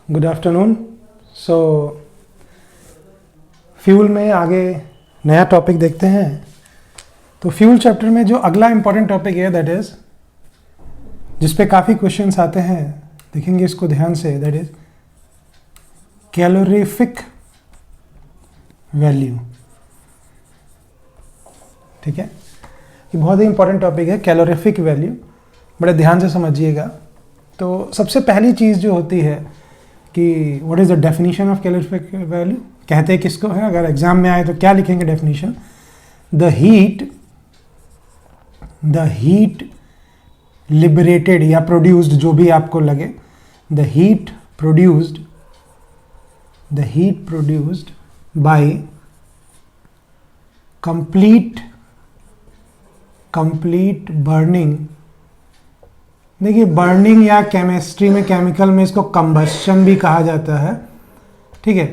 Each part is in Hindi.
Good afternoon. सो फ्यूल में आगे नया टॉपिक देखते हैं। तो फ्यूल चैप्टर में जो अगला इंपॉर्टेंट टॉपिक है दैट इज जिस पे काफ़ी क्वेश्चंस आते हैं, देखेंगे इसको ध्यान से, दैट इज कैलोरीफिक वैल्यू। ठीक है, ये बहुत ही इंपॉर्टेंट टॉपिक है कैलोरीफिक वैल्यू, बड़े ध्यान से समझिएगा। तो सबसे पहली चीज़ जो होती है कि what is the definition of calorific value, कहते हैं किसको है, अगर एग्जाम में आए तो क्या लिखेंगे डेफिनेशन? द हीट लिबरेटेड या प्रोड्यूस्ड, जो भी आपको लगे, the heat produced by complete burning. देखिए, बर्निंग या केमिस्ट्री में, केमिकल में इसको कंबस्शन भी कहा जाता है। ठीक है,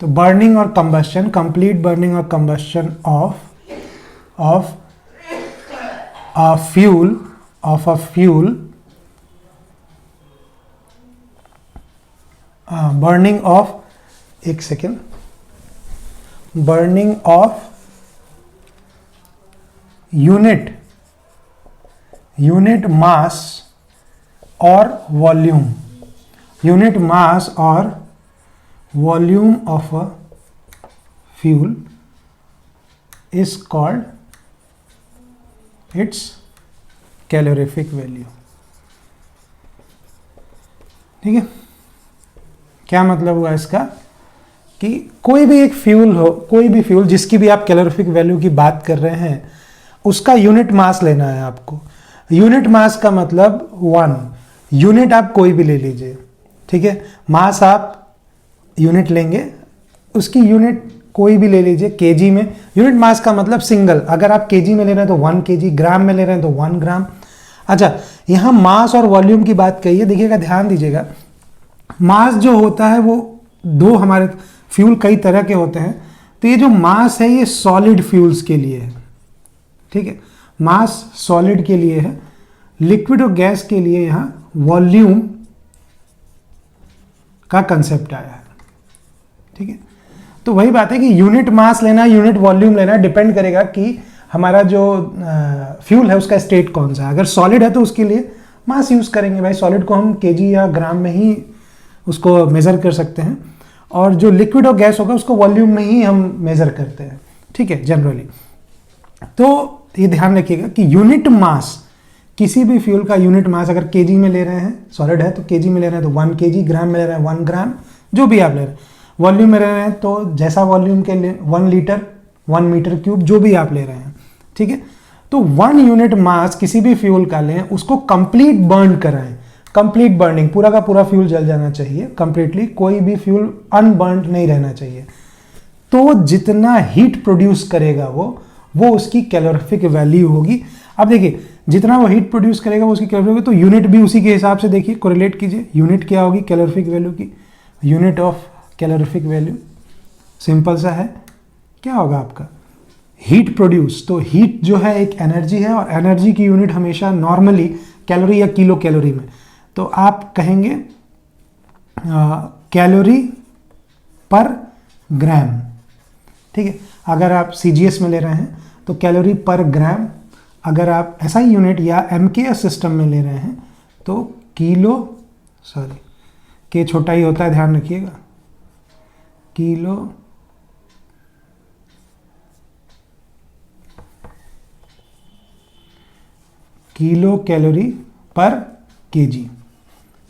तो बर्निंग और कंबस्शन, कंप्लीट बर्निंग और combustion of a fuel, burning of, एक second, burning of unit mass और वॉल्यूम, यूनिट मास और volume of a fuel is called its calorific value. ठीक है, क्या मतलब हुआ इसका कि कोई भी एक फ्यूल हो, कोई भी फ्यूल जिसकी भी आप कैलोरीफिक वैल्यू की बात कर रहे हैं, उसका यूनिट मास लेना है आपको। यूनिट मास का मतलब 1 यूनिट, आप कोई भी ले लीजिए। ठीक है, मास आप यूनिट लेंगे, उसकी यूनिट कोई भी ले लीजिए केजी में। यूनिट मास का मतलब सिंगल, अगर आप केजी में ले रहे हैं तो 1 केजी, ग्राम में ले रहे हैं तो 1 ग्राम। अच्छा, यहां मास और वॉल्यूम की बात कही है, देखिएगा, ध्यान दीजिएगा। मास जो होता है वो दो, हमारे फ्यूल कई तरह के होते हैं, तो ये जो मास है ये सॉलिड फ्यूल्स के लिए है। ठीक है, मास सॉलिड के लिए है, लिक्विड और गैस के लिए यहां वॉल्यूम का कंसेप्ट आया है। ठीक है, तो वही बात है कि यूनिट मास लेना, यूनिट वॉल्यूम लेना, डिपेंड करेगा कि हमारा जो फ्यूल है उसका स्टेट कौन सा है। अगर सॉलिड है तो उसके लिए मास यूज करेंगे, भाई सॉलिड को हम केजी या ग्राम में ही उसको मेजर कर सकते हैं, और जो लिक्विड और गैस होगा उसको वॉल्यूम में ही हम मेजर करते हैं। ठीक है, जनरली। तो ये ध्यान रखिएगा कि यूनिट मास, किसी भी फ्यूल का यूनिट मास अगर केजी में ले रहे हैं, सॉलिड है तो केजी में ले रहे हैं तो 1 केजी, ग्राम में ले रहे हैं 1 ग्राम, जो भी आप ले रहे हैं, वॉल्यूम में ले रहे हैं तो जैसा वॉल्यूम के लिए 1 लीटर, 1 मीटर क्यूब, जो भी आप ले रहे हैं। ठीक है, तो 1 यूनिट मास किसी भी फ्यूल का लें, उसको कंप्लीट बर्न कराएं, कंप्लीट बर्निंग, पूरा का पूरा फ्यूल जल जाना चाहिए कंप्लीटली, कोई भी फ्यूल अनबर्न्ड नहीं रहना चाहिए। तो जितना हीट प्रोड्यूस करेगा वो उसकी कैलोरीफिक वैल्यू होगी। अब देखिए, जितना वो हीट प्रोड्यूस करेगा वो उसकी कैलोरीफिक, तो यूनिट भी उसी के हिसाब से देखिए, कोरिलेट कीजिए। यूनिट क्या होगी कैलोरीफिक वैल्यू की? Unit of calorific value simple सा है, क्या होगा आपका? Heat produce. तो हीट जो है एक एनर्जी है, और एनर्जी की यूनिट हमेशा नॉर्मली कैलोरी या किलो कैलोरी में, तो आप कहेंगे कैलोरी पर ग्राम। ठीक है, अगर आप सीजीएस में ले रहे हैं तो कैलोरी पर ग्राम, अगर आप ऐसा ही यूनिट या एमकेएस सिस्टम में ले रहे हैं तो किलो, सॉरी के छोटा ही होता है, ध्यान रखिएगा, किलो कैलोरी पर केजी।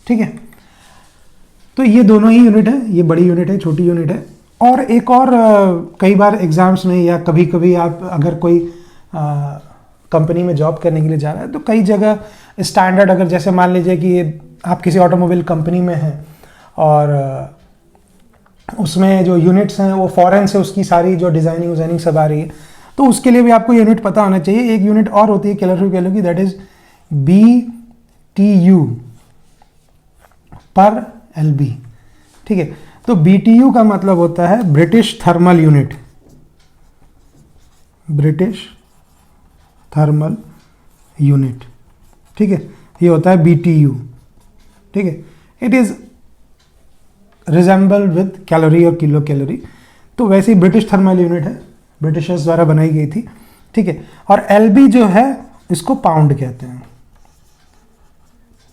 ठीक है, तो ये दोनों ही यूनिट है, ये बड़ी यूनिट है, छोटी यूनिट है। और एक और कई बार एग्जाम्स में या कभी कभी आप अगर कोई कंपनी में जॉब करने के लिए जा रहा है तो कई जगह स्टैंडर्ड, अगर जैसे मान लीजिए कि आप किसी ऑटोमोबाइल कंपनी में हैं और उसमें जो यूनिट्स हैं वो फॉरेन से उसकी सारी जो डिज़ाइनिंग सब आ रही है, तो उसके लिए भी आपको यूनिट पता होना चाहिए। एक यूनिट और होती है कैलोरीफिक वैल्यू की, दैट इज BTU पर LB। ठीक है, तो BTU का मतलब होता है British thermal unit, British thermal unit, ठीक है, ये होता है BTU, ठीक है। It is resemble with calorie और किलो कैलोरी। तो वैसे ही ब्रिटिश थर्मल यूनिट है, ब्रिटिशर्स द्वारा बनाई गई थी, ठीक है। और एलबी जो है इसको पाउंड कहते हैं,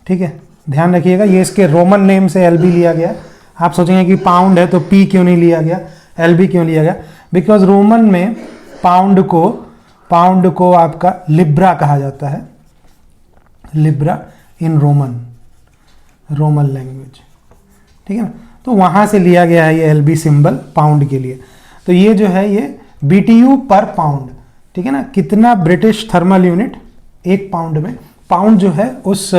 ठीक है। ध्यान रखिएगा, ये इसके रोमन नेम से एलबी लिया गया। आप सोचेंगे कि पाउंड है तो पी क्यों नहीं लिया गया, एलबी क्यों लिया गया? बिकॉज रोमन में पाउंड को आपका लिब्रा कहा जाता है, लिब्रा इन रोमन लैंग्वेज, ठीक है ना। तो वहां से लिया गया है ये एलबी सिंबल पाउंड के लिए। तो ये जो है ये बीटीयू पर पाउंड, ठीक है ना। कितना ब्रिटिश थर्मल यूनिट 1 पाउंड में, पाउंड जो है उस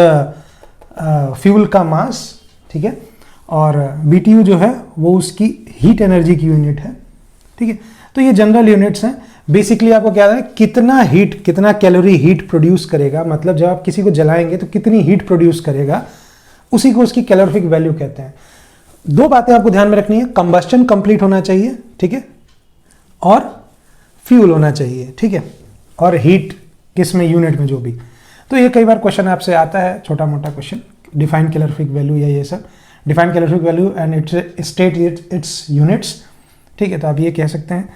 फ्यूल का मास, ठीक है। और बीटीयू जो है वो उसकी हीट एनर्जी की यूनिट है, ठीक है। तो ये जनरल यूनिट्स हैं। बेसिकली आपको क्या है, कितना कैलोरी हीट प्रोड्यूस करेगा, मतलब जब आप किसी को जलाएंगे तो कितनी हीट प्रोड्यूस करेगा, उसी को उसकी कैलोरीफिक वैल्यू कहते हैं। 2 बातें आपको ध्यान में रखनी है, कंबस्टन कंप्लीट होना चाहिए, ठीक है, और फ्यूल होना चाहिए, ठीक है, और हीट किस में, यूनिट में जो भी। तो ये कई बार क्वेश्चन आपसे आता है, छोटा मोटा क्वेश्चन, डिफाइन कैलोरीफिक वैल्यू या ये सब, define calorific value and it's state it's units, ठीक है। तो आप ये कह सकते हैं,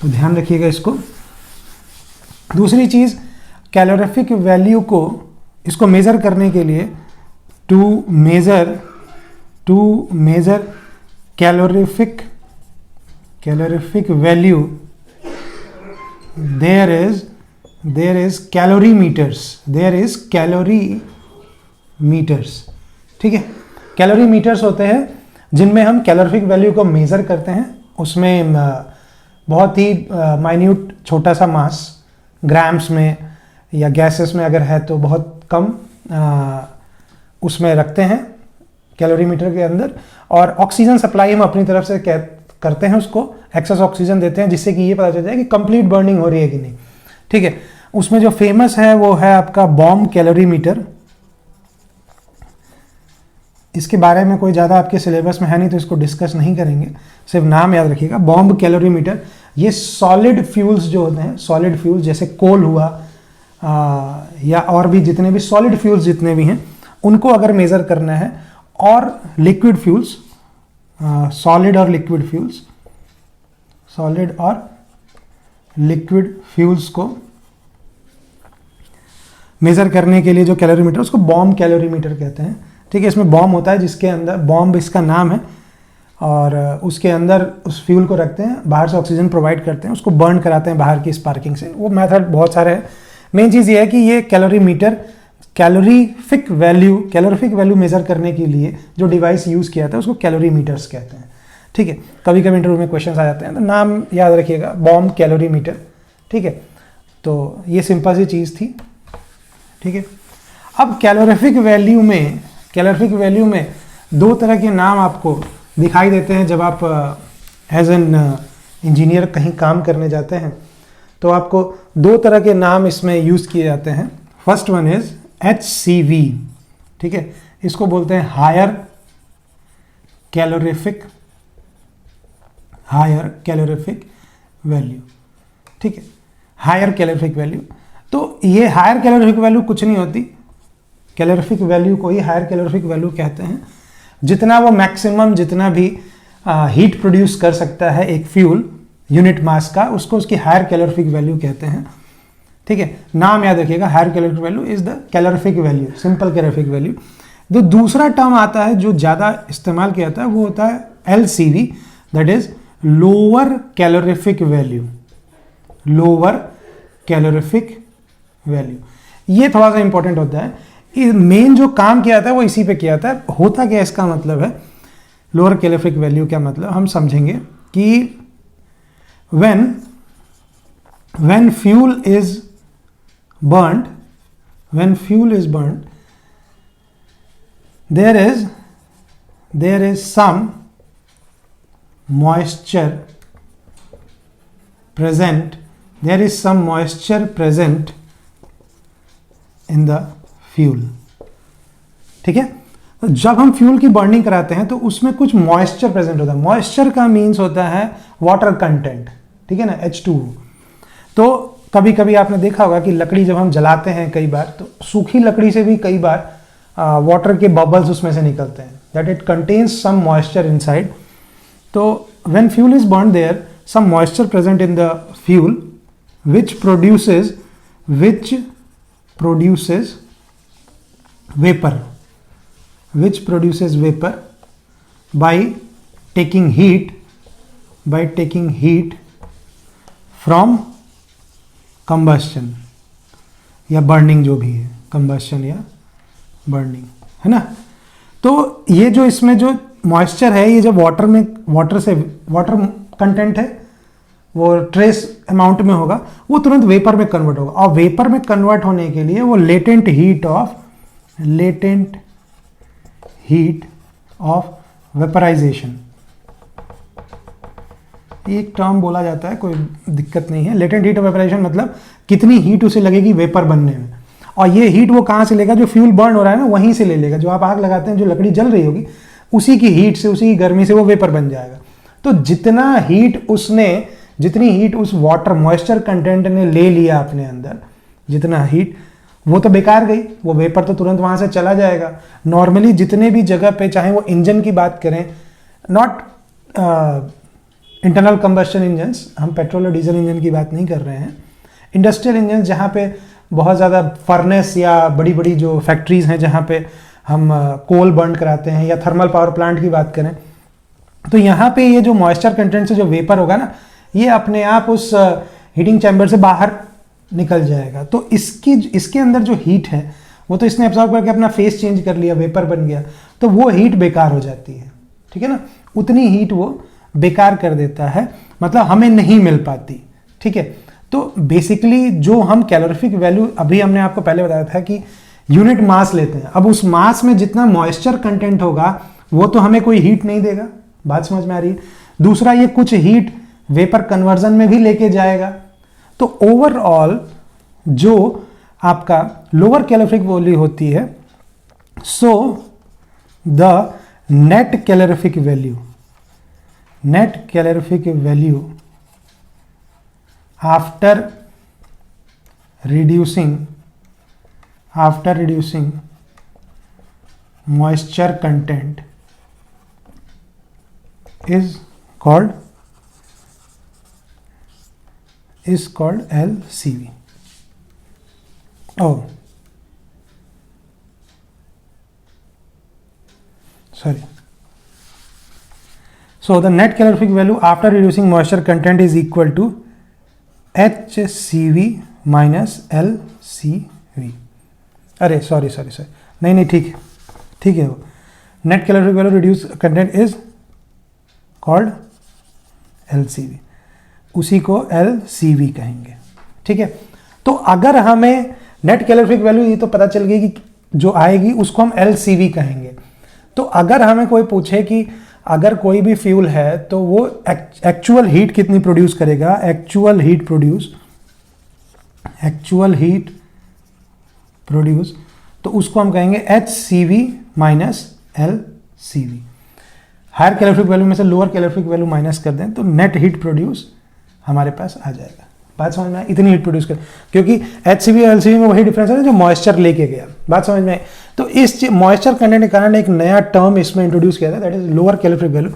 तो ध्यान रखिएगा इसको। दूसरी चीज, कैलोरीफिक वैल्यू को, इसको मेजर करने के लिए, to measure calorific value there is calorimeters, ठीक है। कैलोरीमीटर्स होते हैं जिनमें हम कैलोरीफिक वैल्यू को मेजर करते हैं। उसमें बहुत ही माइन्यूट छोटा सा मास, ग्राम्स में या गैसेस में अगर है तो बहुत कम उसमें रखते हैं कैलोरीमीटर के अंदर। और ऑक्सीजन सप्लाई हम अपनी तरफ से करते हैं, उसको एक्सेस ऑक्सीजन देते हैं, जिससे कि ये पता चल जाए कि कंप्लीट बर्निंग हो रही है कि नहीं, ठीक है। उसमें जो फेमस है वो है आपका बॉम्ब कैलोरीमीटर। इसके बारे में कोई ज़्यादा आपके सिलेबस में है नहीं तो इसको डिस्कस नहीं करेंगे, सिर्फ नाम याद रखिएगा, बॉम्ब कैलोरीमीटर। ये सॉलिड फ्यूल्स जो होते हैं, सॉलिड फ्यूल्स जैसे कोल हुआ या और भी जितने भी सॉलिड फ्यूल्स जितने भी हैं, उनको अगर मेज़र करना है, और लिक्विड फ्यूल्स, सॉलिड और लिक्विड फ्यूल्स को मेजर करने के लिए जो कैलोरीमीटर, उसको बॉम्ब कैलोरीमीटर कहते हैं, ठीक है। इसमें बॉम्ब होता है, जिसके अंदर, बॉम्ब इसका नाम है, और उसके अंदर उस फ्यूल को रखते हैं, बाहर से ऑक्सीजन प्रोवाइड करते हैं, उसको बर्न कराते हैं बाहर की स्पार्किंग से। वो मेथड बहुत सारे हैं। मेन चीज़ ये है कि ये कैलोरीमीटर, कैलोरीफिक वैल्यू मेजर करने के लिए जो डिवाइस यूज़ किया था उसको कैलोरीमीटर्स कहते हैं, ठीक है। कभी कभी इंटरव्यू में क्वेश्चन आ जाते हैं, तो नाम याद रखिएगा, बॉम्ब कैलोरीमीटर, ठीक है। तो ये सिंपल सी चीज़ थी, ठीक है। अब कैलोरीफिक वैल्यू में 2 तरह के नाम आपको दिखाई देते हैं। जब आप एज एन इंजीनियर कहीं काम करने जाते हैं तो आपको 2 तरह के नाम इसमें यूज़ किए जाते हैं। फर्स्ट वन इज HCV, ठीक है। इसको बोलते हैं हायर कैलोरीफिक वैल्यू, ठीक है, हायर कैलोरीफिक वैल्यू। तो ये हायर कैलोरीफिक वैल्यू कुछ नहीं होती, कैलोरीफिक वैल्यू को ही हायर कैलोरीफिक वैल्यू कहते हैं। जितना वो मैक्सिमम, जितना भी हीट प्रोड्यूस कर सकता है एक फ्यूल यूनिट मास का, उसको उसकी हायर कैलोरीफिक वैल्यू कहते हैं, ठीक है। नाम याद रखिएगा, higher calorific value is the calorific value, simple calorific value. जो दूसरा टर्म आता है जो ज़्यादा इस्तेमाल किया जाता है वो होता है LCV, that is lower calorific value. ये थोड़ा सा इंपॉर्टेंट होता है। मेन जो काम किया जाता है वो इसी पे किया जाता है। होता क्या इसका मतलब है, लोअर कैलोरीफिक वैल्यू क्या मतलब, हम समझेंगे कि when fuel is burned, there is some moisture present in the fuel, ठीक है। तो जब हम फ्यूल की बर्निंग कराते हैं तो उसमें कुछ मॉइस्चर प्रेजेंट होता है। मॉइस्चर का मीन्स होता है वाटर कंटेंट, ठीक है ना, H2O। तो कभी कभी आपने देखा होगा कि लकड़ी जब हम जलाते हैं कई बार, तो सूखी लकड़ी से भी कई बार वाटर के बबल्स उसमें से निकलते हैं, that it contains some moisture inside. तो when fuel is burn there some moisture present in the fuel which produces vapor by taking heat from combustion या burning, जो भी है combustion या burning, है ना. तो ये जो इसमें जो मॉइस्चर है, ये जब वाटर कंटेंट है वो ट्रेस अमाउंट में होगा, वो तुरंत वेपर में कन्वर्ट होगा. और वेपर में कन्वर्ट होने के लिए वो लेटेंट हीट ऑफ वेपराइजेशन, एक टर्म बोला जाता है, कोई दिक्कत नहीं है. लेटेंट हीट ऑफ वेपराइजेशन मतलब कितनी हीट उसे लगेगी वेपर बनने में. और ये हीट वो कहाँ से लेगा, जो फ्यूल बर्न हो रहा है ना वहीं से ले लेगा. जो आप आग लगाते हैं, जो लकड़ी जल रही होगी, उसी की हीट से, उसी की गर्मी से वो वेपर बन जाएगा. तो जितनी हीट उस वाटर मॉइस्चर कंटेंट ने ले लिया अपने अंदर, जितना हीट, वो तो बेकार गई, वो वेपर तो तुरंत वहां से चला जाएगा. नॉर्मली जितने भी जगह पे, चाहे वो इंजन की बात करें, नॉट इंटरनल कंबस्शन इंजन्स, हम पेट्रोल और डीजल इंजन की बात नहीं कर रहे हैं, इंडस्ट्रियल इंजन जहाँ पे बहुत ज़्यादा फर्नेस या बड़ी बड़ी जो फैक्ट्रीज हैं जहाँ पे हम कोल बर्न कराते हैं, या थर्मल पावर प्लांट की बात करें, तो यहाँ पे ये जो मॉइस्चर कंटेंट से जो वेपर होगा ना, ये अपने आप उस हीटिंग चैम्बर से बाहर निकल जाएगा. तो इसके अंदर जो हीट है वो तो इसने एब्जॉर्ब करके अपना फेस चेंज कर लिया, वेपर बन गया, तो वो हीट बेकार हो जाती है. ठीक है ना, उतनी हीट वो बेकार कर देता है, मतलब हमें नहीं मिल पाती. ठीक है, तो बेसिकली जो हम कैलोरीफिक वैल्यू, अभी हमने आपको पहले बताया था कि यूनिट मास लेते हैं. अब उस मास में जितना मॉइस्चर कंटेंट होगा वो तो हमें कोई हीट नहीं देगा. बात समझ में आ रही है. दूसरा, ये कुछ हीट वेपर कन्वर्जन में भी लेके जाएगा. तो ओवरऑल जो आपका लोअर कैलोरीफिक वैल्यू होती है, so the net calorific value after reducing moisture content is called LCV. Oh, sorry. So the net calorific value after reducing moisture content is equal to HCV minus LCV. अरे सॉरी, नहीं ठीक है. वो net calorific value reduce content is called LCV, उसी को LCV कहेंगे. ठीक है, तो अगर हमें नेट कैलोरीफिक वैल्यू ये तो पता चल गई कि जो आएगी उसको हम LCV कहेंगे. तो अगर हमें कोई पूछे कि अगर कोई भी फ्यूल है तो वो एक्चुअल हीट कितनी प्रोड्यूस करेगा, एक्चुअल हीट प्रोड्यूस, तो उसको हम कहेंगे HCV minus LCV. Higher calorific value में से लोअर कैलोरीफिक वैल्यू माइनस कर दें तो नेट हीट प्रोड्यूस हमारे पास आ जाएगा. बात समझ में आई? इतनी हीट प्रोड्यूस कर, क्योंकि HCV और LCV में वही डिफरेंस है जो मॉइस्चर लेके गया. बात समझ में आई? तो इस मॉइस्चर कंटेंट के कारण एक नया टर्म इसमें इंट्रोड्यूस किया था, that is lower calorific value.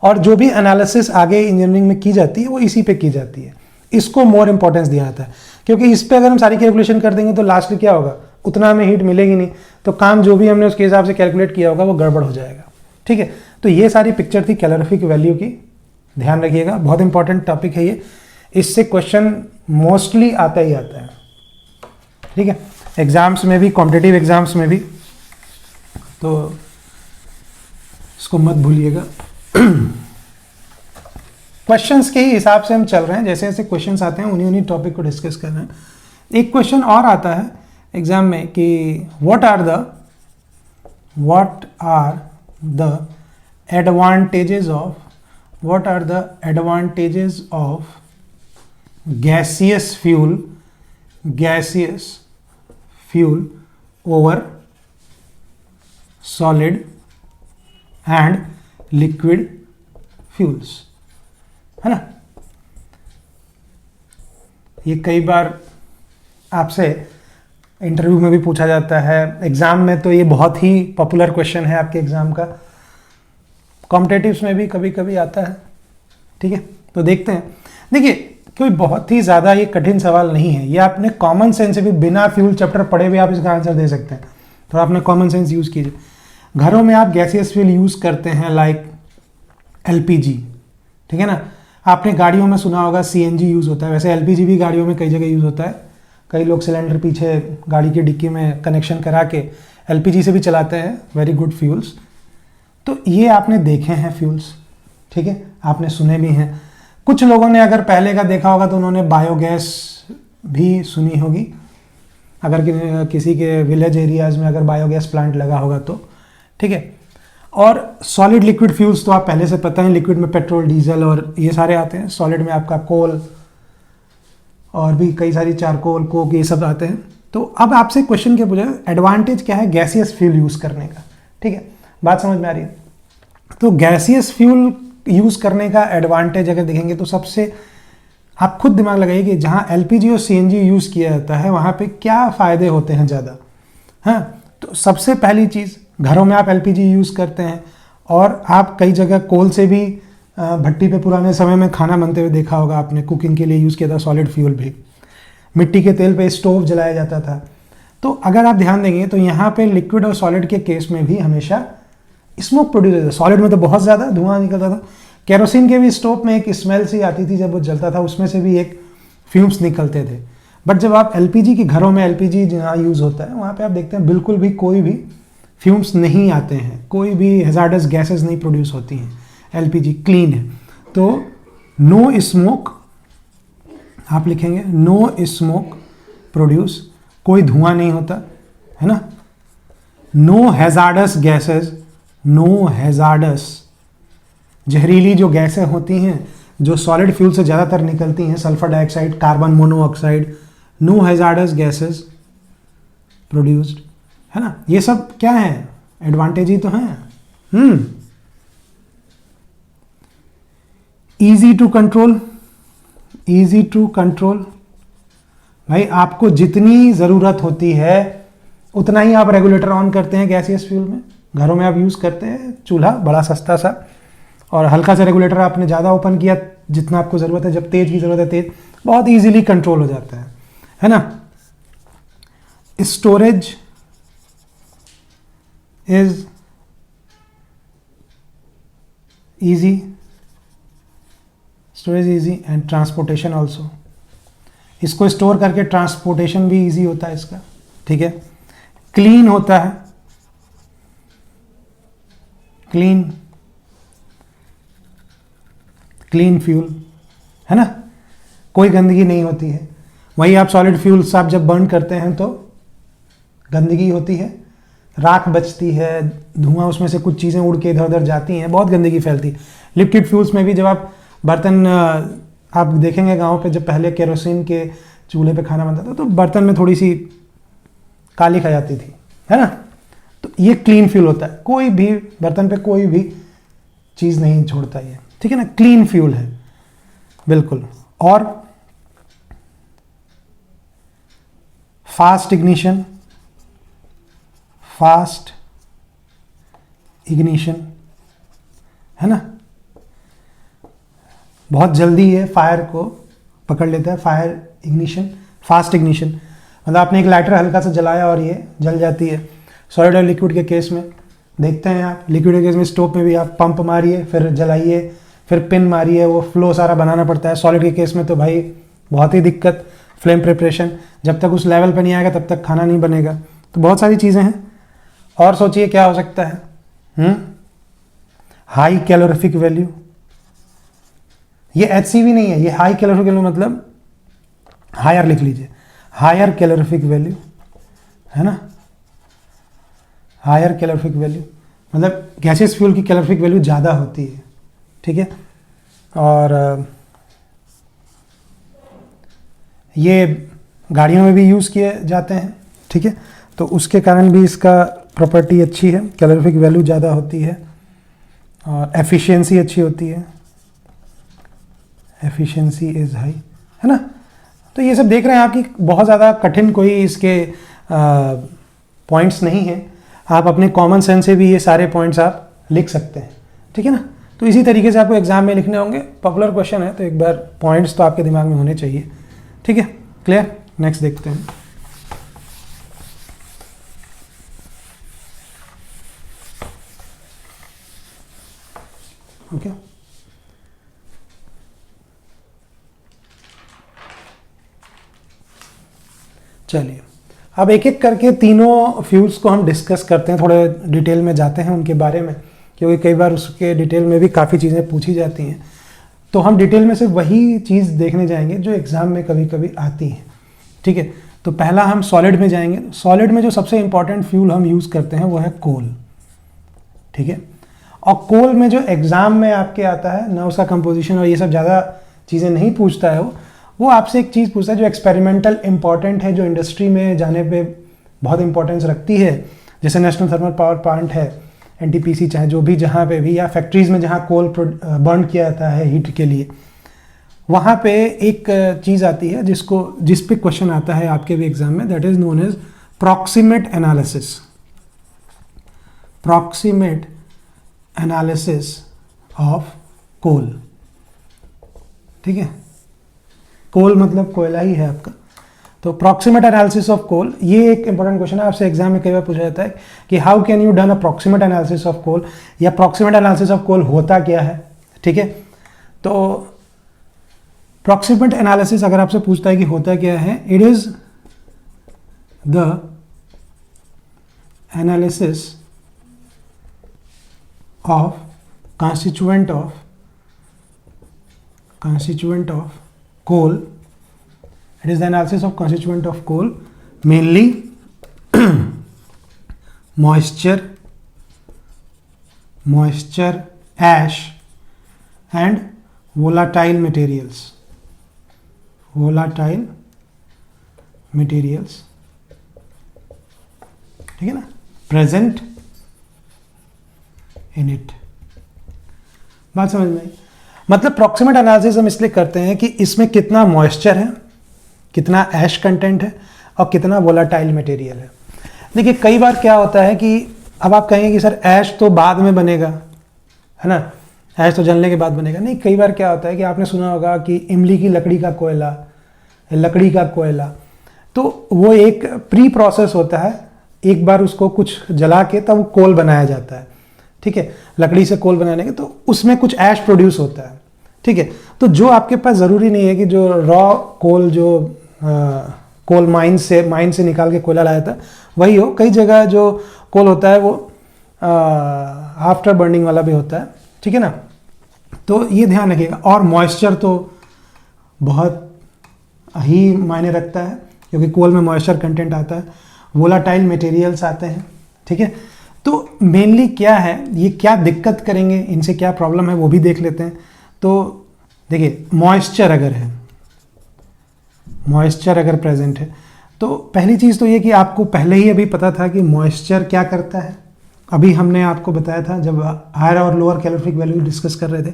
और जो भी एनालिसिस आगे इंजीनियरिंग में की जाती है वो इसी पे की जाती है, इसको मोर इंपॉर्टेंस दिया जाता है. क्योंकि इस पे अगर हम सारी कैलकुलेशन कर देंगे तो लास्ट में क्या होगा, उतना हमें हीट मिलेगी नहीं, तो काम जो भी हमने उसके हिसाब से कैलकुलेट किया होगा वो गड़बड़ हो जाएगा. ठीक है, तो ये सारी पिक्चर थी कैलोरीफिक वैल्यू की. ध्यान रखिएगा, बहुत इंपॉर्टेंट टॉपिक है ये, इससे क्वेश्चन मोस्टली आता ही आता है. ठीक है, एग्जाम्स में भी, कॉम्पिटिटिव एग्जाम्स में भी, तो इसको मत भूलिएगा. क्वेश्चंस के ही हिसाब से हम चल रहे हैं, जैसे जैसे क्वेश्चंस आते हैं उन्हीं टॉपिक को डिस्कस कर रहे हैं. एक क्वेश्चन और आता है एग्जाम में कि what are the advantages of gaseous fuel over solid and liquid fuels, है ना. ये कई बार आपसे इंटरव्यू में भी पूछा जाता है, एग्ज़ाम में तो ये बहुत ही पॉपुलर क्वेश्चन है आपके एग्ज़ाम का, कॉम्पिटेटिव्स में भी कभी कभी आता है। ठीक है, तो देखते हैं। देखिए, कोई बहुत ही ज़्यादा ये कठिन सवाल नहीं है, ये आपने कॉमन सेंस से भी बिना फ्यूल चैप्टर पढ़े भी आप इसका आंसर दे सकते हैं। तो आपने कॉमन सेंस यूज़ कीजिए। घरों में आप गैसियस फ्यूल यूज़ करते हैं लाइक एलपीजी, ठीक है ना। आपने गाड़ियों में सुना होगा सीएनजी यूज़ होता है, वैसे एलपीजी भी गाड़ियों में कई जगह यूज़ होता है। कई लोग सिलेंडर पीछे गाड़ी की डिक्की में कनेक्शन करा के एलपीजी से भी चलाते हैं, वेरी गुड फ्यूल्स। तो ये आपने देखे हैं फ्यूल्स, ठीक है, आपने सुने भी हैं। कुछ लोगों ने अगर पहले का देखा होगा तो उन्होंने बायोगैस भी सुनी होगी, अगर किसी के विलेज एरियाज़ में अगर बायोगैस प्लांट लगा होगा तो, ठीक है। और सॉलिड लिक्विड फ्यूल्स तो आप पहले से पता है, लिक्विड में पेट्रोल, डीजल और ये सारे आते हैं। सॉलिड में आपका कोल और भी कई सारी चारकोल, कोक, ये सब आते हैं। तो अब आपसे क्वेश्चन क्या पूछा, एडवांटेज क्या है गैसियस फ्यूल यूज़ करने का, ठीक है, बात समझ में आ रही है। तो गैसियस फ्यूल यूज़ करने का एडवांटेज अगर देखेंगे तो सबसे, आप खुद दिमाग लगाइए कि जहाँ एलपीजी और सीएनजी यूज़ किया जाता है वहाँ पे क्या फ़ायदे होते हैं ज़्यादा। हाँ, तो सबसे पहली चीज़, घरों में आप एलपीजी यूज़ करते हैं और आप कई जगह कोल से भी, भट्टी पे पुराने समय में खाना बनते हुए देखा होगा आपने, कुकिंग के लिए यूज़ किया था सॉलिड फ्यूल भी। मिट्टी के तेल पे स्टोव जलाया जाता था। तो अगर आप ध्यान देंगे तो यहाँ पे लिक्विड और सॉलिड के केस में भी हमेशा स्मोक प्रोड्यूस होता है। सॉलिड में तो बहुत ज़्यादा धुआं निकलता था। केरोसिन के भी स्टोव में एक स्मेल सी आती थी जब वो जलता था, उसमें से भी एक फ्यूम्स निकलते थे। बट जब आप एलपीजी की, घरों में एलपीजी जहाँ यूज़ होता है वहाँ पे आप देखते हैं बिल्कुल भी कोई भी फ्यूम्स नहीं आते हैं, कोई भी हैजार्डस गैसेस नहीं प्रोड्यूस होती हैं। एलपीजी क्लीन है। तो नो स्मोक, आप लिखेंगे नो स्मोक प्रोड्यूस, कोई धुआं नहीं होता है ना। No hazardous gases, no hazardous, जहरीली जो गैसें होती हैं जो सॉलिड फ्यूल से ज़्यादातर निकलती हैं, sulphur dioxide, carbon monoxide, no hazardous gases produced, है ना। ये सब क्या है, एडवांटेज ही तो हैं। Easy to control, easy to control, भाई आपको जितनी ज़रूरत होती है उतना ही आप रेगुलेटर ऑन करते हैं गैसियस फ्यूल में। घरों में आप यूज़ करते हैं चूल्हा बड़ा सस्ता सा, और हल्का सा रेगुलेटर आपने ज़्यादा ओपन किया जितना आपको ज़रूरत है, जब तेज की ज़रूरत है तेज, बहुत इजीली कंट्रोल हो जाता है ना। Storage is easy, storage easy and transportation also, इसको स्टोर करके ट्रांसपोर्टेशन भी ईजी होता है इसका, ठीक है। क्लीन होता है, क्लीन फ्यूल, है ना, कोई गंदगी नहीं होती है। वही आप सॉलिड फ्यूल्स आप जब बर्न करते हैं तो गंदगी होती है, राख बचती है, धुआं, उसमें से कुछ चीज़ें उड़ के इधर उधर जाती हैं, बहुत गंदगी फैलती है। लिक्विड फ्यूल्स में भी जब आप बर्तन, आप देखेंगे गांव पे जब पहले केरोसिन के चूल्हे पे खाना बनता था तो बर्तन में थोड़ी सी काली खा जाती थी, है ना। तो ये क्लीन फ्यूल होता है, कोई भी बर्तन पे कोई भी चीज़ नहीं छोड़ता ये, ठीक है ना, क्लीन फ्यूल है बिल्कुल। और फास्ट इग्निशन, फास्ट इग्निशन, है ना, बहुत जल्दी ये फायर को पकड़ लेता है। फायर इग्निशन, फास्ट इग्निशन, मतलब आपने एक लाइटर हल्का सा जलाया और ये जल जाती है। सॉलिड और लिक्विड के केस में देखते हैं आप, लिक्विड के केस में स्टोव में भी आप पंप मारिए, फिर जलाइए, फिर पिन मारिए, वो फ्लो सारा बनाना पड़ता है। सॉलिड के केस में तो भाई बहुत ही दिक्कत, फ्लेम प्रिपरेशन, जब तक उस लेवल पर नहीं आएगा तब तक खाना नहीं बनेगा। तो बहुत सारी चीज़ें हैं। और सोचिए क्या हो सकता है, हाई कैलोरीफिक वैल्यू, ये HCV नहीं है, ये हाई कैलोरीफिक वैल्यू मतलब हायर लिख लीजिए, हायर कैलोरीफिक वैल्यू, है ना, हायर कैलोरीफिक वैल्यू मतलब गैसियस फ्यूल की कैलोरीफिक वैल्यू ज़्यादा होती है, ठीक है। और ये गाड़ियों में भी यूज़ किए जाते हैं, ठीक है, तो उसके कारण भी इसका प्रॉपर्टी अच्छी है, कैलोरीफिक वैल्यू ज़्यादा होती है और एफिशिएंसी अच्छी होती है, एफिशिएंसी इज़ हाई, है ना। तो ये सब देख रहे हैं आप कि बहुत ज़्यादा कठिन कोई इसके पॉइंट्स नहीं हैं, आप अपने कॉमन सेंस से भी ये सारे पॉइंट्स आप लिख सकते हैं, ठीक है ना। तो इसी तरीके से आपको एग्जाम में लिखने होंगे, पॉपुलर क्वेश्चन है तो एक बार पॉइंट्स तो आपके दिमाग में होने चाहिए, ठीक है। क्लियर, नेक्स्ट देखते हैं। ओके, चलिए अब एक एक करके तीनों फ्यूल्स को हम डिस्कस करते हैं, थोड़े डिटेल में जाते हैं उनके बारे में, क्योंकि कई बार उसके डिटेल में भी काफ़ी चीज़ें पूछी जाती हैं। तो हम डिटेल में से वही चीज़ देखने जाएंगे जो एग्ज़ाम में कभी कभी आती है, ठीक है। तो पहला हम सॉलिड में जाएंगे। सॉलिड में जो सबसे इंपॉर्टेंट फ्यूल हम यूज़ करते हैं वो है कोल, ठीक है। और कोल में जो एग्ज़ाम में आपके आता है ना, उसका कंपोजिशन और ये सब ज़्यादा चीज़ें नहीं पूछता है, वो आपसे एक चीज़ पूछता है जो एक्सपेरिमेंटल इंपॉर्टेंट है, जो इंडस्ट्री में जाने पे बहुत इंपॉर्टेंस रखती है, जैसे नेशनल थर्मल पावर प्लांट है, एनटीपीसी, चाहे जो भी जहाँ पे भी, या फैक्ट्रीज़ में जहाँ कोल बर्न किया जाता है हीट के लिए, वहाँ पे एक चीज़ आती है जिस पे क्वेश्चन आता है आपके भी एग्जाम में, that is known as proximate analysis. Proximate analysis of coal, ठीक है। कोल मतलब कोयला ही है आपका। तो प्रॉक्सिमेट एनालिसिस ऑफ कोल, ये एक इंपॉर्टेंट क्वेश्चन है, आपसे एग्जाम में कई बार पूछा जाता है कि how can you done a proximate analysis of coal, या प्रॉक्सिमेट एनालिसिस ऑफ कोल होता क्या है, ठीक है। तो प्रॉक्सिमेट एनालिसिस अगर आपसे पूछता है कि होता क्या है, it is the analysis of constituent of coal. It is the analysis of constituent of coal, mainly moisture, ash and volatile materials, ठीक है ना, present in it। बात समझ में आई? मतलब प्रॉक्सिमेट एनालिसिस हम इसलिए करते हैं कि इसमें कितना मॉइस्चर है, कितना ऐश कंटेंट है और कितना वोलाटाइल मटेरियल है। देखिए कई बार क्या होता है कि अब आप कहेंगे कि सर ऐश तो बाद में बनेगा, है ना, ऐश तो जलने के बाद बनेगा। नहीं, कई बार क्या होता है कि आपने सुना होगा कि इमली की लकड़ी का कोयला, तो वो एक प्री प्रोसेस होता है, एक बार उसको कुछ जला के तब वो कोल बनाया जाता है, ठीक है। लकड़ी से कोल बनाने के तो उसमें कुछ ऐश प्रोड्यूस होता है, ठीक है। तो जो आपके पास ज़रूरी नहीं है कि जो रॉ कोल, जो कोल माइन से निकाल के कोयला लाया था वही हो। कई जगह जो कोल होता है वो आफ्टर बर्निंग वाला भी होता है, ठीक है ना। तो ये ध्यान रखिएगा। और मॉइस्चर तो बहुत ही मायने रखता है, क्योंकि कोल में मॉइस्चर कंटेंट आता है, वोलाटाइल मटेरियल्स आते हैं, ठीक है। तो मेनली क्या है, ये क्या दिक्कत करेंगे, इनसे क्या प्रॉब्लम है वो भी देख लेते हैं। तो देखिए मॉइस्चर अगर प्रेजेंट है तो पहली चीज़ तो ये कि आपको पहले ही अभी पता था कि मॉइस्चर क्या करता है। अभी हमने आपको बताया था जब हायर और लोअर कैलोरीफिक वैल्यू डिस्कस कर रहे थे।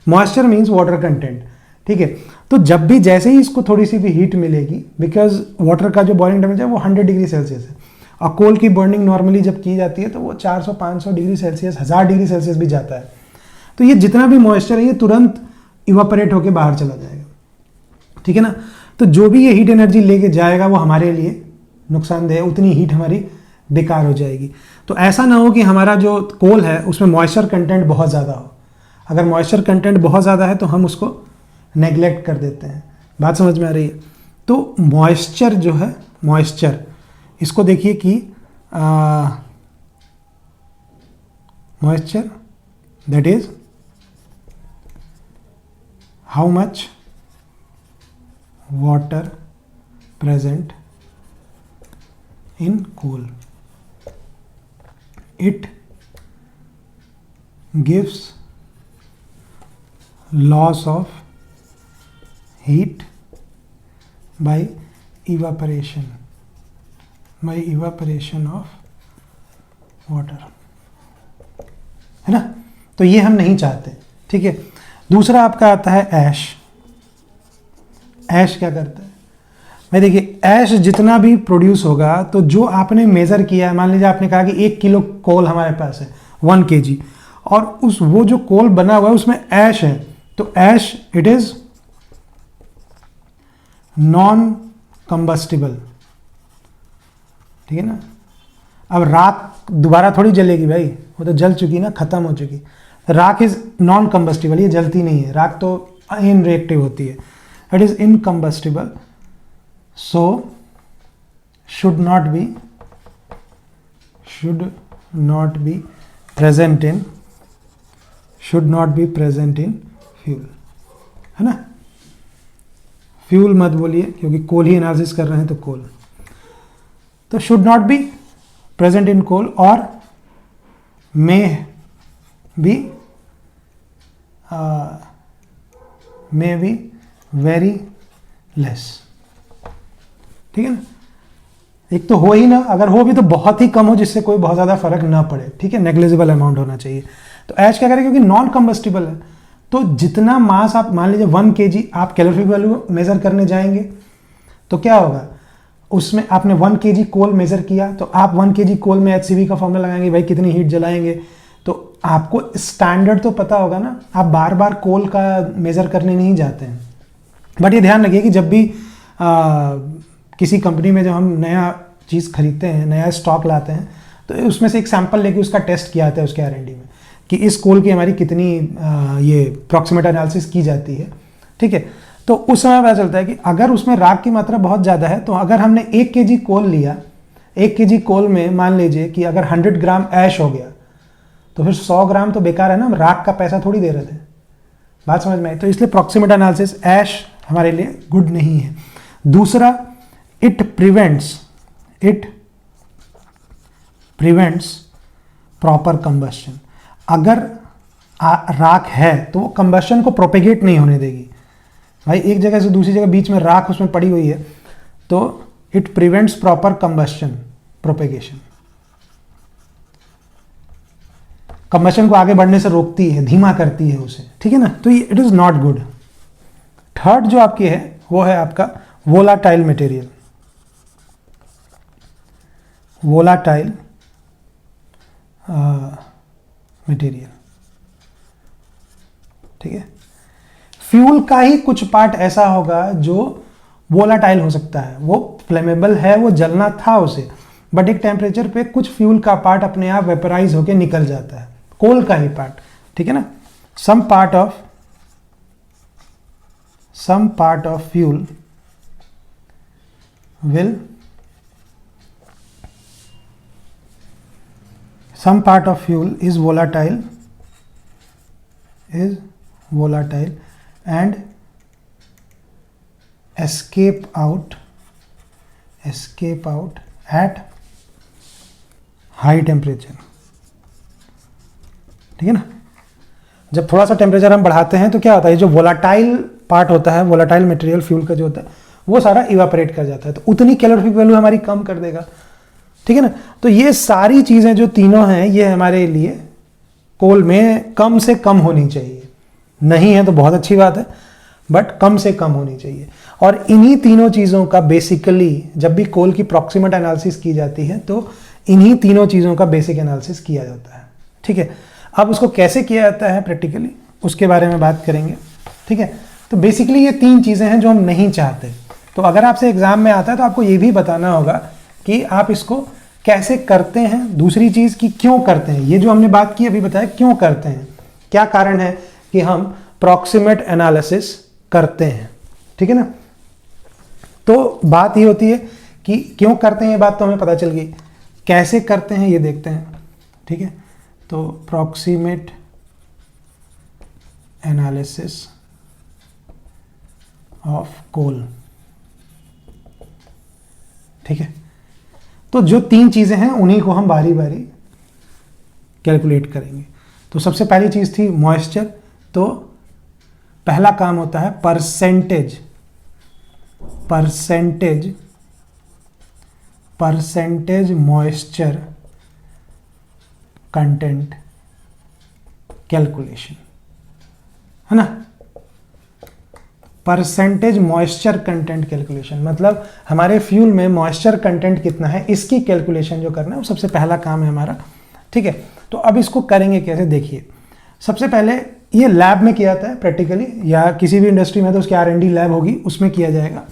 मॉइस्चर मीन्स वाटर कंटेंट, ठीक है। तो जब भी जैसे ही इसको थोड़ी सी भी हीट मिलेगी, बिकॉज वाटर का जो बॉइलिंग टेम्परेचर है वो 100 डिग्री सेल्सियस है, और कोल की बर्निंग नॉर्मली जब की जाती है तो वो 400-500 डिग्री सेल्सियस, 1000 डिग्री सेल्सियस भी जाता है। तो ये जितना भी मॉइस्चर है ये तुरंत इवापोरेट होकर बाहर चला जाएगा, ठीक है ना। तो जो भी ये हीट एनर्जी लेके जाएगा वो हमारे लिए नुकसानदेह है, उतनी हीट हमारी बेकार हो जाएगी। तो ऐसा ना हो कि हमारा जो कोल है उसमें मॉइस्चर कंटेंट बहुत ज़्यादा हो। अगर मॉइस्चर कंटेंट बहुत ज़्यादा है तो हम उसको नेग्लेक्ट कर देते हैं। बात समझ में आ रही है? तो मॉइस्चर जो है, मॉइस्चर इसको देखिए कि moisture that is how much water present in coal. It gives loss of heat by evaporation of water, है ना। तो ये हम नहीं चाहते, ठीक है। दूसरा आपका आता है ऐश। ऐश क्या करता है? भाई देखिए ऐश जितना भी प्रोड्यूस होगा, तो जो आपने मेज़र किया है, मान लीजिए आपने कहा कि 1 किलो कोल हमारे पास है 1 kg, और उस वो जो कोल बना हुआ है उसमें ऐश है, तो ऐश इट इज नॉन कंबस्टिबल, ठीक है ना। अब राख दोबारा थोड़ी जलेगी भाई, वो तो जल चुकी ना, खत्म हो चुकी। राख इज नॉन कंबस्टिबल, ये जलती नहीं है, राख तो इनरिएक्टिव होती है, it is इनकम्बस्टिबल, so should not be present in fuel, है ना। फ्यूल मत बोलिए क्योंकि कोल ही एनालिसिस कर रहे हैं, तो कोल, तो should not be present in coal और मे बी वेरी लेस, ठीक है ना। एक तो हो ही ना, अगर हो भी तो बहुत ही कम हो जिससे कोई बहुत ज़्यादा फर्क ना पड़े, ठीक है, नेग्लिजिबल अमाउंट होना चाहिए। तो ऐश क्या करें, क्योंकि नॉन कंबस्टिबल है, तो जितना मास आप मान लीजिए 1 kg आप कैलोरीफिक वैल्यू मेजर करने जाएंगे तो क्या होगा, उसमें आपने 1 kg कोल मेजर किया, तो आप 1 kg कोल में HCV का फॉर्मूला लगाएंगे, भाई कितनी हीट जलाएंगे, तो आपको स्टैंडर्ड तो पता होगा ना, आप बार बार कोल का मेजर करने नहीं जाते हैं। बट ये ध्यान रखिए कि जब भी किसी कंपनी में जब हम नया चीज़ खरीदते हैं, नया स्टॉक लाते हैं, तो उसमें से एक सैंपल लेके उसका टेस्ट किया जाता है उसके R&D में कि इस कोल की हमारी कितनी ये प्रॉक्सिमेट एनालिसिस की जाती है, ठीक है। तो उस समय पता चलता है कि अगर उसमें राख की मात्रा बहुत ज़्यादा है, तो अगर हमने 1 kg कोल लिया, 1 kg कोल में मान लीजिए कि अगर 100 ग्राम ऐश हो गया, तो फिर 100 ग्राम तो बेकार है ना, हम राख का पैसा थोड़ी दे रहे थे, बात समझ में आई। तो इसलिए प्रॉक्सिमेट एनालिसिस ऐश हमारे लिए गुड नहीं है। दूसरा, इट प्रिवेंट्स प्रॉपर कंबस्शन। अगर राख है तो वो कंबस्शन को प्रोपेगेट नहीं होने देगी, भाई एक जगह से दूसरी जगह बीच में राख उसमें पड़ी हुई है, तो it prevents proper combustion propagation, combustion को आगे बढ़ने से रोकती है, धीमा करती है उसे, ठीक है ना। तो ये it is not good. Third जो आपकी है वो है आपका वोलाटाइल मटेरियल, वोलाटाइल मटेरियल, ठीक है। फ्यूल का ही कुछ पार्ट ऐसा होगा जो वोलाटाइल हो सकता है, वो फ्लेमेबल है, वो जलना था उसे, बट एक टेम्परेचर पे कुछ फ्यूल का पार्ट अपने आप वेपराइज होके निकल जाता है, कोल का ही पार्ट, ठीक है ना। Some part of fuel will some part of fuel is volatile and escape out at high temperature, ठीक है ना। जब थोड़ा सा टेम्परेचर हम बढ़ाते हैं तो क्या होता है, जो वोलाटाइल पार्ट होता है, वोलाटाइल मटेरियल फ्यूल का जो होता है वो सारा इवापोरेट कर जाता है, तो उतनी कैलोरीफिक वैल्यू हमारी कम कर देगा, ठीक है ना। तो ये सारी चीजें जो तीनों हैं ये हमारे लिए कोल में कम से कम होनी चाहिए, नहीं है तो बहुत अच्छी बात है, बट कम से कम होनी चाहिए। और इन्हीं तीनों चीज़ों का बेसिकली जब भी कोल की प्रॉक्सिमेट एनालिसिस की जाती है तो इन्हीं तीनों चीज़ों का बेसिक एनालिसिस किया जाता है, ठीक है। अब उसको कैसे किया जाता है प्रैक्टिकली उसके बारे में बात करेंगे, ठीक है। तो बेसिकली ये 3 चीज़ें हैं जो हम नहीं चाहते, तो अगर आपसे एग्जाम में आता है तो आपको ये भी बताना होगा कि आप इसको कैसे करते हैं। दूसरी चीज़ कि क्यों करते हैं, ये जो हमने बात की अभी बताया क्यों करते हैं, क्या कारण है कि हम प्रॉक्सिमेट एनालिसिस करते हैं, ठीक है ना। तो बात ये होती है कि क्यों करते हैं, ये बात तो हमें पता चल गई, कैसे करते हैं ये देखते हैं, ठीक है। तो प्रॉक्सिमेट एनालिसिस ऑफ कोल, ठीक है। तो जो 3 चीजें हैं उन्हीं को हम बारी बारी कैलकुलेट करेंगे। तो सबसे पहली चीज थी मॉइस्चर, तो पहला काम होता है परसेंटेज मॉइस्चर कंटेंट कैलकुलेशन, है ना। परसेंटेज मॉइस्चर कंटेंट कैलकुलेशन, मतलब हमारे फ्यूल में मॉइस्चर कंटेंट कितना है इसकी कैलकुलेशन जो करना है वो सबसे पहला काम है हमारा। ठीक है, तो अब इसको करेंगे कैसे, देखिए सबसे पहले ये लैब में किया जाता है प्रैक्टिकली, या किसी भी इंडस्ट्री में तो उसकी R&D लैब होगी, उसमें किया जाएगा।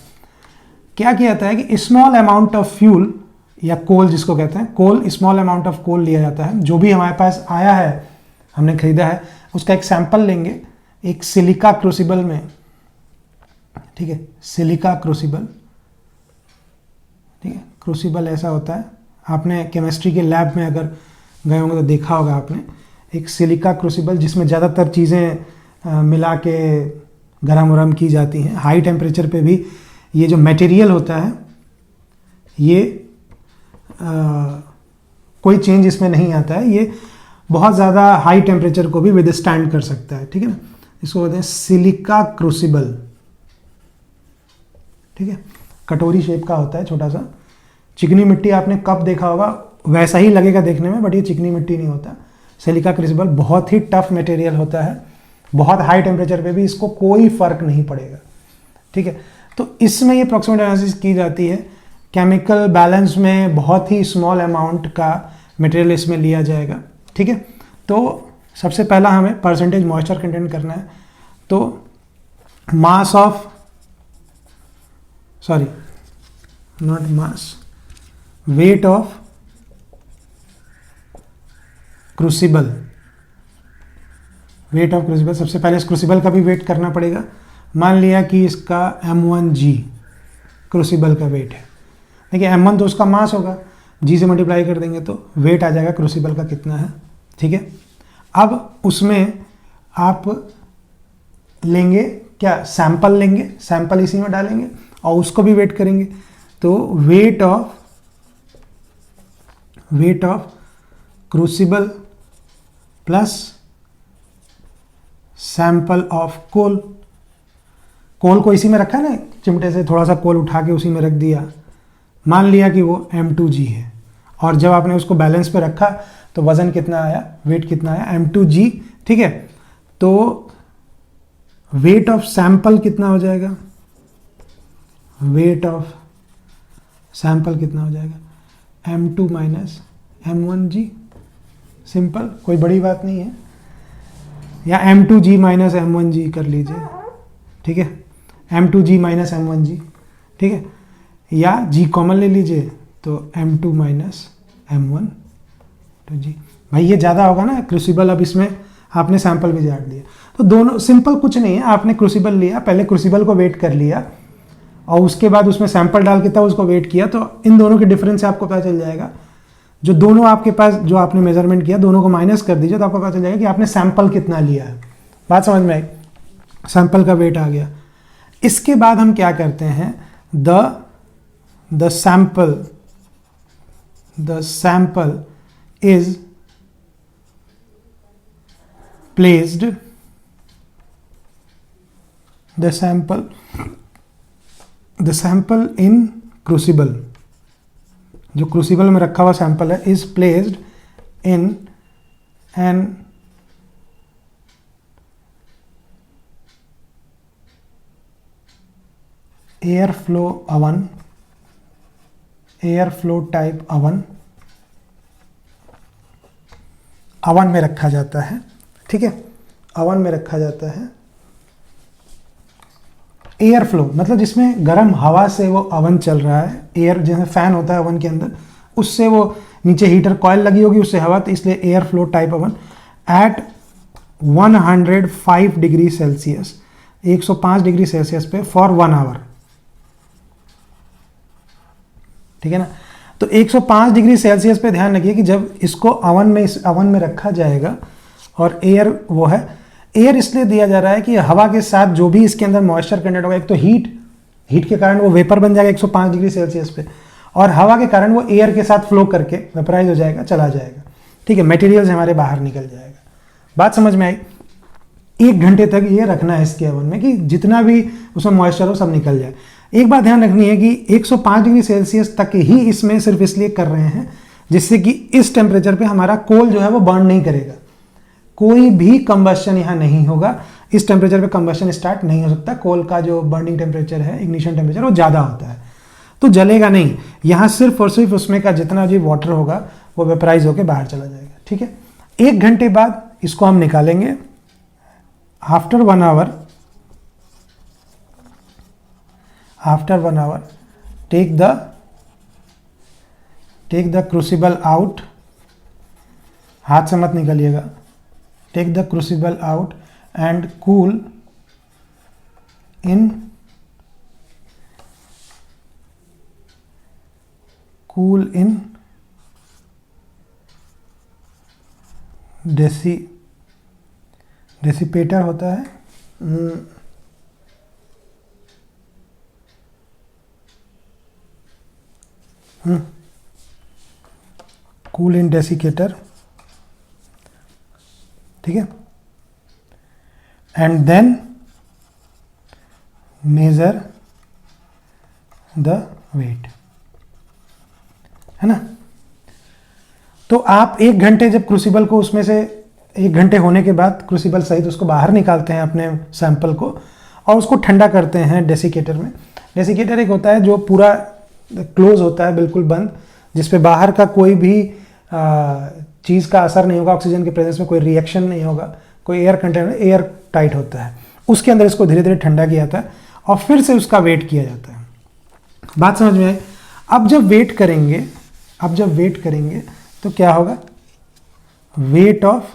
क्या किया जाता है कि स्मॉल अमाउंट ऑफ फ्यूल या कोल जिसको कहते हैं, कोल, स्मॉल अमाउंट ऑफ कोल लिया जाता है, जो भी हमारे पास आया है हमने खरीदा है उसका एक सैंपल लेंगे एक सिलिका क्रूसिबल में। ठीक है, सिलिका क्रूसिबल, ठीक है, क्रूसिबल ऐसा होता है, आपने केमिस्ट्री के लैब में अगर गए होंगे तो देखा होगा आपने, एक सिलिका क्रूसिबल जिसमें ज़्यादातर चीज़ें मिला के गरम वरम की जाती हैं। हाई टेम्परेचर पे भी ये जो मटेरियल होता है ये कोई चेंज इसमें नहीं आता है, ये बहुत ज़्यादा हाई टेम्परेचर को भी विदस्टैंड कर सकता है। ठीक है ना, इसको बोलते हैं सिलिका क्रूसिबल। ठीक है, कटोरी शेप का होता है छोटा सा। चिकनी मिट्टी आपने कप देखा होगा, वैसा ही लगेगा देखने में, बट ये चिकनी मिट्टी नहीं होता। सिलिका क्रूसिबल बहुत ही टफ मटेरियल होता है, बहुत हाई टेम्परेचर पे भी इसको कोई फर्क नहीं पड़ेगा। ठीक है, तो इसमें ये अप्रॉक्सीमेट एनालिसिस की जाती है। केमिकल बैलेंस में बहुत ही स्मॉल अमाउंट का मटेरियल इसमें लिया जाएगा। ठीक है, तो सबसे पहला हमें परसेंटेज मॉइस्चर कंटेंट करना है। तो mass of, sorry not mass, wait of crucible, wait of crucible, सबसे पहले इस क्रूसिबल का भी वेट करना पड़ेगा। मान लिया कि इसका M1G क्रूसिबल का वेट है। देखिए M1 तो उसका मास होगा, G से मल्टीप्लाई कर देंगे तो वेट आ जाएगा क्रूसिबल का कितना है। ठीक है, अब उसमें आप लेंगे क्या, सैंपल लेंगे, सैंपल इसी में डालेंगे और उसको भी वेट करेंगे। तो weight of crucible plus sample of coal, coal को इसी में रखा है ना, चिमटे से थोड़ा सा कोल उठा के उसी में रख दिया, मान लिया कि वो M2G है, और जब आपने उसको बैलेंस पे रखा तो वजन कितना आया, वेट कितना आया, M2G। ठीक है, तो वेट ऑफ सैंपल कितना हो जाएगा, वेट ऑफ सैंपल कितना हो जाएगा, M2 माइनस M1G। सिंपल, कोई बड़ी बात नहीं है, या M2G माइनस M1G कर लीजिए। ठीक है, M2G माइनस M1G। ठीक है, या G कॉमन ले लीजिए तो M2 माइनस M1G। भाई ये ज़्यादा होगा ना क्रूसिबल, अब इसमें आपने सैंपल भी जाट दिया, तो दोनों सिंपल कुछ नहीं है, आपने क्रूसिबल लिया, पहले क्रूसिबल को वेट कर लिया और उसके बाद उसमें सैंपल डाल के तब उसको वेट किया, तो इन दोनों के डिफरेंस से आपको पता चल जाएगा। जो दोनों आपके पास जो आपने मेजरमेंट किया दोनों को माइनस कर दीजिए तो आपको पता चल जाएगा कि आपने सैंपल कितना लिया है। बात समझ में आई, सैंपल का वेट आ गया। इसके बाद हम क्या करते हैं, the sample is placed, the sample in crucible, जो क्रूसिबल में रखा हुआ सैंपल है, is placed in an air flow type oven में रखा जाता है। ठीक है, अवन में रखा जाता है। एयर फ्लो मतलब जिसमें गर्म हवा से वो अवन चल रहा है, एयर जैसे फैन होता है अवन के अंदर, उससे वो नीचे हीटर कॉइल लगी होगी उससे हवा, तो इसलिए air flow type oven at 105 degree Celsius, 105 degree Celsius पे फॉर 1 आवर। ठीक है ना, तो 105 डिग्री सेल्सियस पे ध्यान रखिए कि जब इसको इस अवन में रखा जाएगा और एयर वो है, एयर इसलिए दिया जा रहा है कि हवा के साथ जो भी इसके अंदर मॉइस्चर कंटेंट होगा, एक तो हीट के कारण वो वेपर बन जाएगा 105 डिग्री सेल्सियस पे, और हवा के कारण वो एयर के साथ फ्लो करके वेपराइज हो जाएगा, चला जाएगा। ठीक है, मटेरियल हमारे बाहर निकल जाएगा। बात समझ में आई। 1 घंटे तक ये रखना है इसके अवन में कि जितना भी उसमें मॉइस्चर हो सब निकल जाए। एक बात ध्यान रखनी है कि 105 डिग्री सेल्सियस तक ही इसमें सिर्फ इसलिए कर रहे हैं जिससे कि इस टेम्परेचर पे हमारा कोल जो है वो बर्न नहीं करेगा, कोई भी कंबस्शन यहाँ नहीं होगा। इस टेम्परेचर पे कंबशन स्टार्ट नहीं हो सकता, कोल का जो बर्निंग टेम्परेचर है, इग्निशन टेम्परेचर वो ज़्यादा होता है, तो जलेगा नहीं। यहाँ सिर्फ और सिर्फ उसमें का जितना भी वाटर होगा वो वेपराइज होकर बाहर चला जाएगा, ठीक है। 1 घंटे बाद इसको हम निकालेंगे। After 1 hour, take the crucible out, हाथ से मत निकालिएगा, take the crucible out and cool in desiccator होता है, कूल इन डेसिकेटर, ठीक है। And then measure the weight, है ना। तो आप 1 घंटे जब क्रूसिबल को, उसमें से 1 घंटे होने के बाद क्रूसिबल सहित उसको बाहर निकालते हैं अपने सैंपल को और उसको ठंडा करते हैं डेसिकेटर में। डेसिकेटर एक होता है जो पूरा क्लोज होता है, बिल्कुल बंद, जिसपे बाहर का कोई भी चीज़ का असर नहीं होगा, ऑक्सीजन के प्रेजेंस में कोई रिएक्शन नहीं होगा, कोई एयर कंटेनर, एयर टाइट होता है। उसके अंदर इसको धीरे धीरे ठंडा किया जाता है और फिर से उसका वेट किया जाता है। बात समझ में आई? अब जब वेट करेंगे तो क्या होगा? Wait of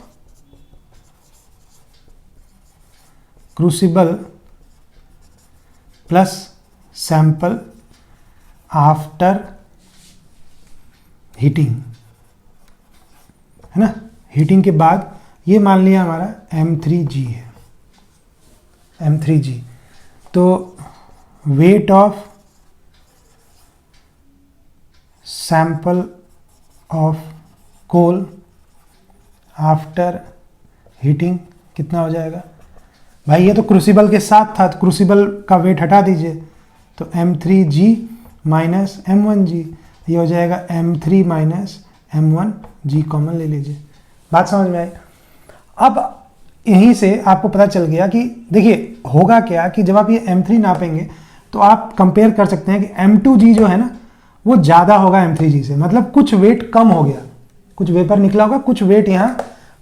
crucible plus sample after heating, है ना। हीटिंग के बाद ये मान लिया हमारा M3G है, M3G। तो weight of sample of coal after heating कितना हो जाएगा भाई? ये तो क्रूसिबल के साथ था, तो क्रूसिबल का वेट हटा दीजिए, तो M3G माइनस M1G, ये हो जाएगा M3 माइनस M1G, कॉमन ले लीजिए। बात समझ में आई? अब यहीं से आपको पता चल गया कि देखिए होगा क्या कि जब आप ये M3 नापेंगे तो आप कंपेयर कर सकते हैं कि M2G जो है ना वो ज़्यादा होगा M3G से, मतलब कुछ वेट कम हो गया, कुछ वेपर निकला होगा, कुछ वेट यहाँ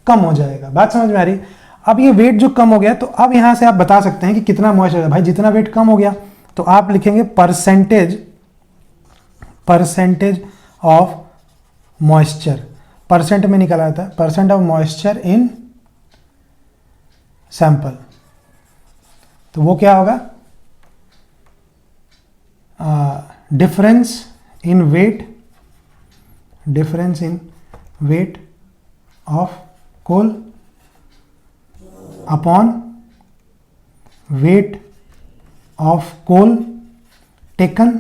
कम हो जाएगा। बात समझ में आ रही? अब ये वेट जो कम हो गया तो अब यहाँ से आप बता सकते हैं कि कितना मॉइस्चर है। भाई जितना वेट कम हो गया तो आप लिखेंगे परसेंटेज ऑफ मॉइस्चर, परसेंट में निकला था, percent of moisture in sample. तो वो क्या होगा? Difference in weight of coal upon weight of coal taken,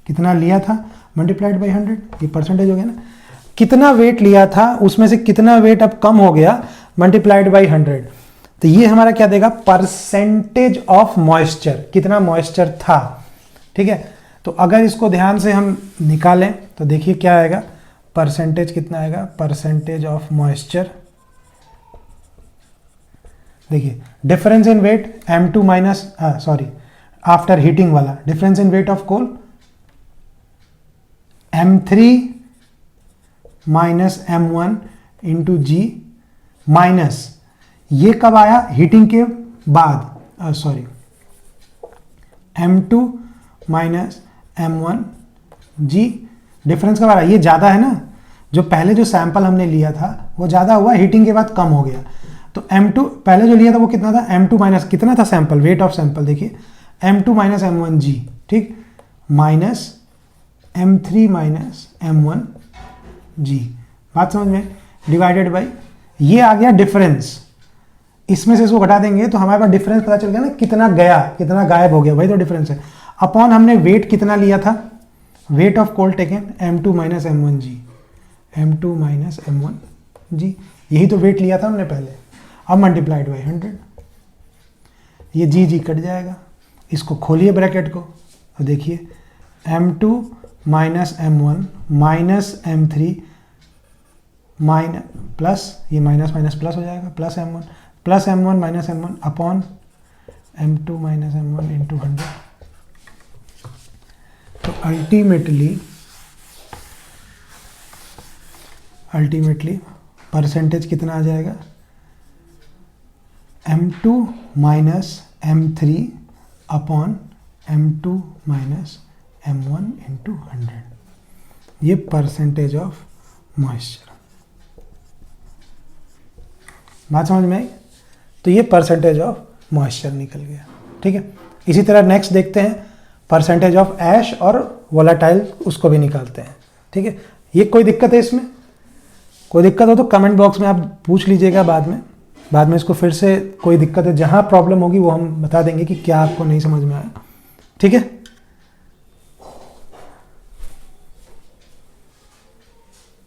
कितना लिया था, मल्टीप्लाइड बाई 100, ये परसेंटेज हो गया ना। कितना वेट लिया था उसमें से कितना वेट अब कम हो गया, मल्टीप्लाइड बाई 100, तो ये हमारा क्या देगा? परसेंटेज ऑफ मॉइस्चर, कितना मॉइस्चर था, ठीक है। तो अगर इसको ध्यान से हम निकालें तो देखिए क्या आएगा, परसेंटेज कितना आएगा, परसेंटेज ऑफ मॉइस्चर। देखिए difference in weight M2 minus after heating वाला difference in weight of coal M3 minus M1 into G minus, ये कब आया? हीटिंग के बाद, M2 minus M1 G, difference कब आ रहा है? ये ज़्यादा है ना, जो पहले जो सैंपल हमने लिया था वो ज़्यादा हुआ, हीटिंग के बाद कम हो गया। तो M2 पहले जो लिया था वो कितना था? M2 माइनस कितना था सैंपल, वेट ऑफ सैंपल देखिए M2 माइनस M1G, ठीक, माइनस M3 माइनस M1G। बात समझ में? डिवाइडेड बाई ये आ गया डिफरेंस, इसमें से इसको घटा देंगे तो हमारे पास डिफरेंस पता चल गया ना, कितना गया कितना गायब हो गया, वही तो डिफरेंस है। अपॉन हमने वेट कितना लिया था, weight of coal taken M2 minus M1G, M2 minus M1G, यही तो वेट लिया था हमने पहले। अब मल्टीप्लाइड बाई 100, ये जी कट जाएगा, इसको खोलिए ब्रैकेट को और देखिए M2 minus M1 minus M3 minus plus, ये माइनस माइनस प्लस हो जाएगा, plus M1 plus m1 minus m1 upon m2 minus m1 into 100। तो अल्टीमेटली परसेंटेज कितना आ जाएगा, m2 minus m3 upon m2 minus m1 into 100। ये परसेंटेज ऑफ मॉइस्चर, बात समझ में आई। तो ये परसेंटेज ऑफ मॉइस्चर निकल गया, ठीक है। इसी तरह नेक्स्ट देखते हैं परसेंटेज ऑफ ऐश और वोलाटाइल, उसको भी निकालते हैं, ठीक है। ये कोई दिक्कत है इसमें, कोई दिक्कत हो तो कमेंट बॉक्स में आप पूछ लीजिएगा, बाद में इसको फिर से कोई दिक्कत है, जहाँ प्रॉब्लम होगी वो हम बता देंगे कि क्या आपको नहीं समझ में आया, ठीक है।